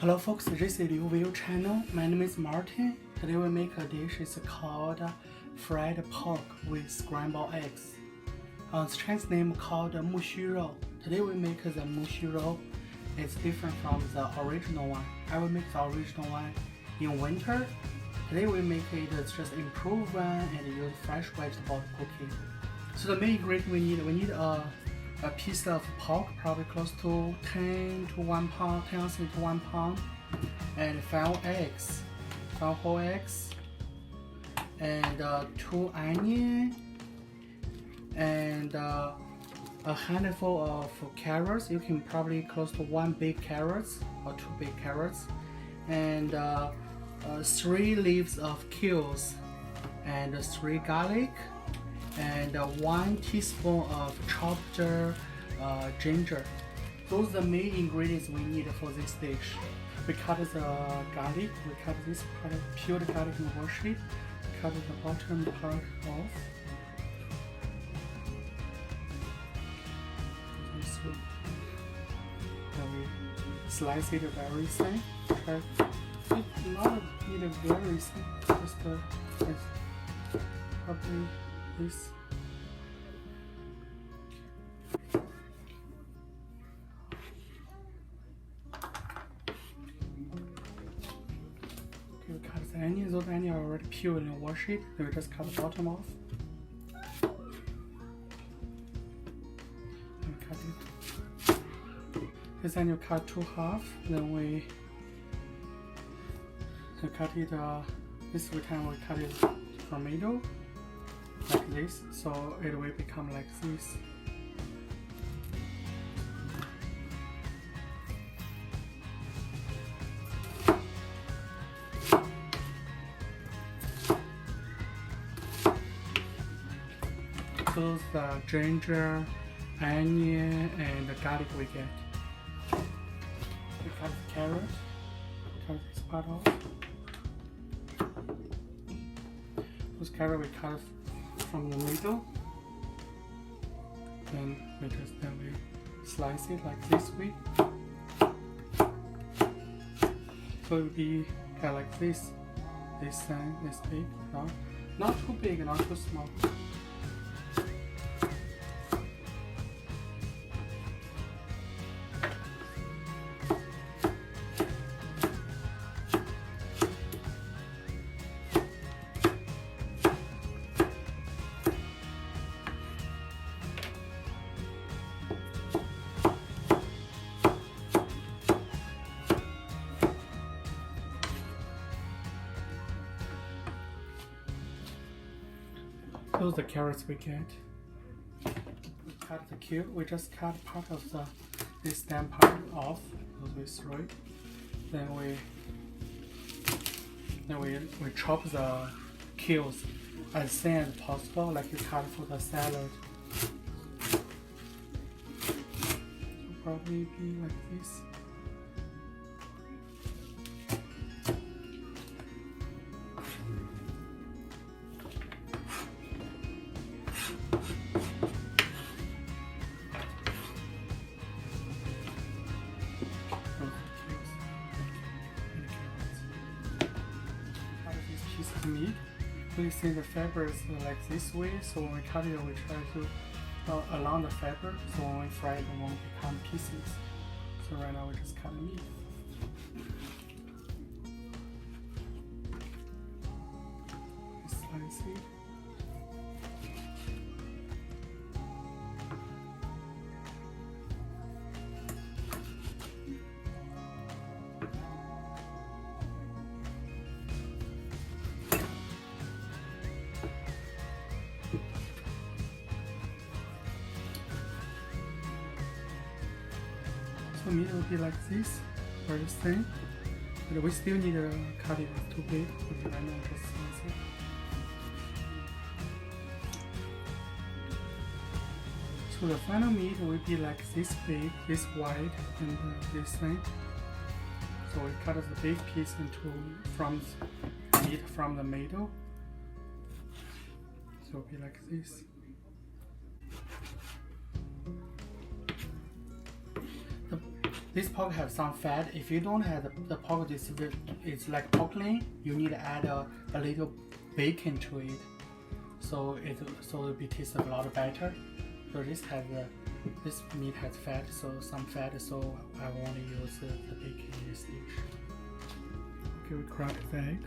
Hello folks, this is Xu Rou channel. My name is Martin. Today we make a dish. It's called fried pork with scrambled eggs. It's Chinese name called 木须肉. Today we make the 木须肉. It's different from the original one. I will make the original one in winter. Today we make it just improved one and use fresh vegetable cooking. So the main ingredient we need a piece of pork, probably close to 10 to 1 pound, 10 ounces to 1 pound, and 5 eggs, 5 whole eggs, and 2 onions, and a handful of carrots. You can probably close to 1 big carrots or 2 big carrots, and 3 leaves of kills, and 3 garlic, and 1 teaspoon of chopped ginger. Those are the main ingredients we need for this dish. We cut the garlic, we cut this part of peeled garlic and wash it, cut the bottom part off. Then we slice it very thin. Not need a very thin, just probably this. Okay, we cut the onions. Those onions are already peeled and wash it. Then we just cut the bottom off. And cut it. This onion cut to half. Then we cut it. This time we cut it from middle. Like this, so it will become like this. So the ginger, onion, and the garlic we get. We cut the carrot, cut this part off. Those carrot we cut from the middle, then we slice it like this way. So it will be kind of like this big, not too big, not too small. Those are the carrots we get. We cut the cube. We just cut part of this stem part off. We throw it. Then we chop the kills as thin as possible, like you cut for the salad. So probably be like this. Meat. We see the fiber is like this way, so when we cut it, we try to along the fiber, so when we fry it, it won't become pieces. So right now we just cut the meat. We slice it. So meat will be like this, very thin, but we still need to cut it too big, because right now just slice it. So the final meat will be like this big, this wide, and this thin. So we cut the big piece from meat from the middle. So it'll be like this. This pork have some fat. If you don't have the pork, it's like pork lean. You need to add a little bacon to it, so it'll be tasted a lot better. So this meat has fat, so some fat. So I want to use the bacon in this dish. Okay, we crack the egg.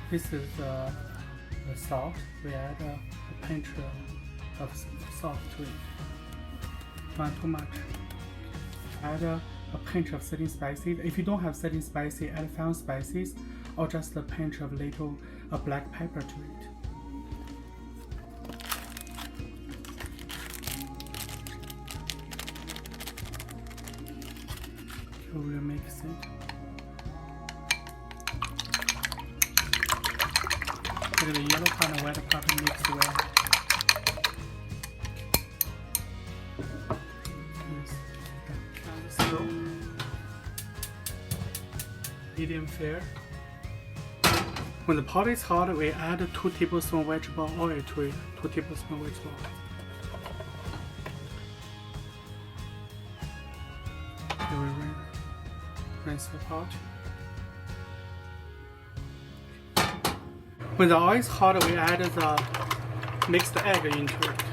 This is the salt. We add a pinch of salt to it. Not too much. Add a pinch of certain spices. If you don't have certain spices, add 5 spices or just a pinch of little black pepper to it. So we'll mix it. Look at the yellow part and white part mixed well. Slow. Medium fair. When the pot is hot, we add 2 tablespoons vegetable oil to it. 2 tablespoons vegetable oil. Here we rinse the pot. When the oil is hot, we add the mixed egg into it.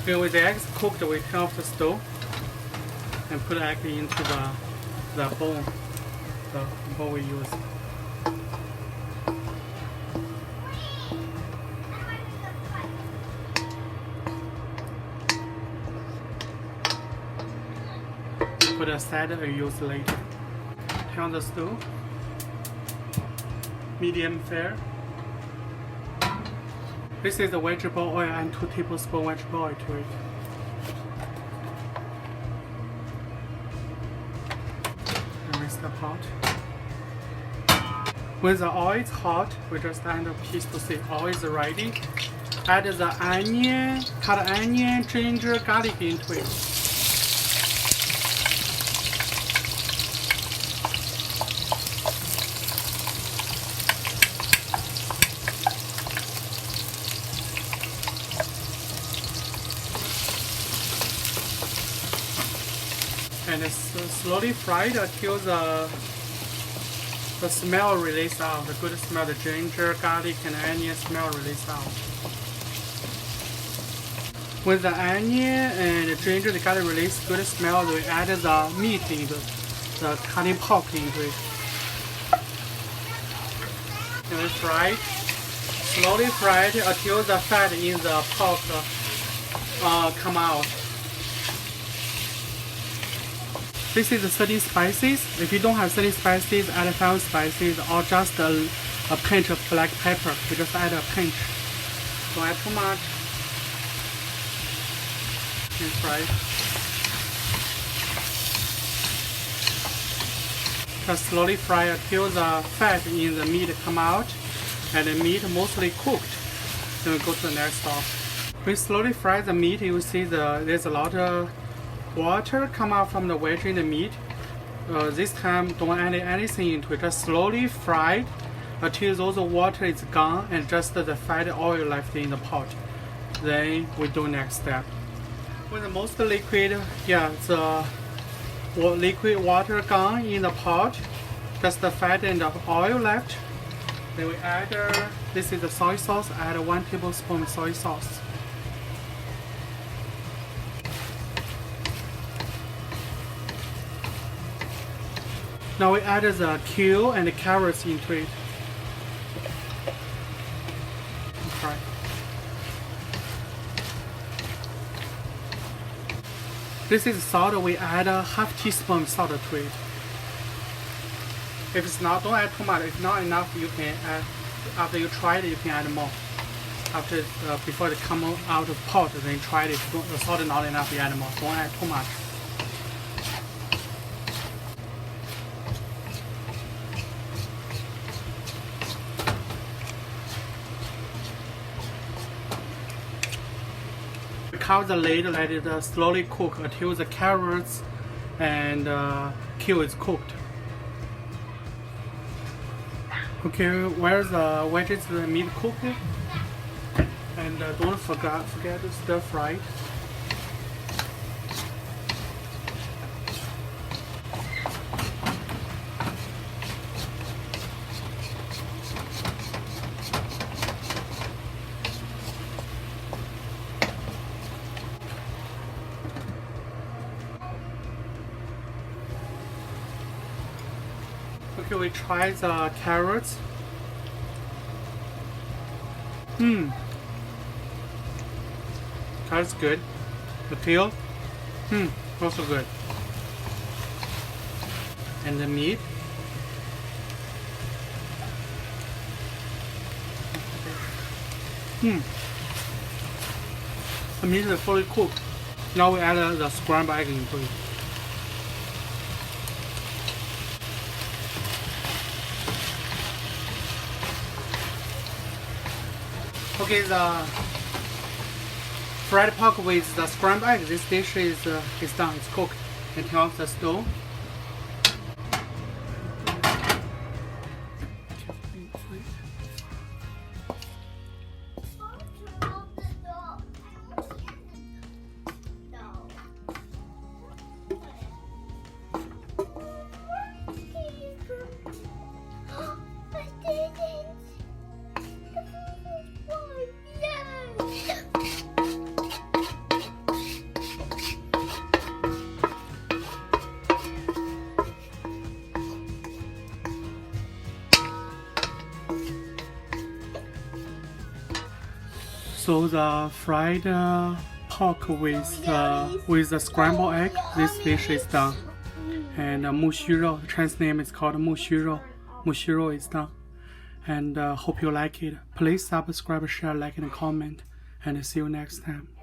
With the eggs cooked, we turn off the stove and put the egg into the bowl we use. Put aside and use later. Turn on the stove. Medium fair. This is the vegetable oil and 2 tablespoons vegetable oil to it. And rinse the pot. When the oil is hot, we just add a piece to see oil is ready. Add the onion, cut onion, ginger, garlic into it. And slowly fry it until the smell release out, the good smell, the ginger, garlic, and onion smell release out. When the onion and the ginger, the garlic release good smell, we add the meat into the cutting pork into it. And we fry it, slowly fry it until the fat in the pork come out. This is the 30 spices. If you don't have 30 spices, add 5 spices or just a pinch of black pepper. You just add a pinch. Don't add too much. And fry it. Just slowly fry until the fat in the meat come out and the meat mostly cooked. Then we go to the next step. We slowly fry the meat. You see there's a lot of water come out from the veggie in the meat. This time don't add anything into it, just slowly fry it until those water is gone and just the fat oil left in the pot. Then we do next step. When the most liquid, the liquid water gone in the pot, just the fat and the oil left. Then we add, this is the soy sauce, add 1 tablespoon soy sauce. Now we add the kale and the carrots into it. This is salt. We add a half teaspoon salt to it. If it's not, don't add too much. If not enough, you can add. After you try it, you can add more. After before it come out of pot, then try it. If the salt is not enough, you add more. Don't add too much. Cover the lid, let it slowly cook until the carrots and kale is cooked. Okay, while the veggies and meat cooked, and don't forget to stir fry it. Okay, we try the carrots. That's good. The kale, also good. And the meat. The meat is fully cooked. Now we add the scrambled egg into it. Okay, the fried pork with the scrambled egg. This dish is done. It's cooked. And turn off the stove. So the fried pork with the scrambled egg, this dish is done. And Mu Xu Rou, the Chinese name is called Mu Xu Rou. Mu Xu Rou is done. And hope you like it. Please subscribe, share, like, and comment. And see you next time.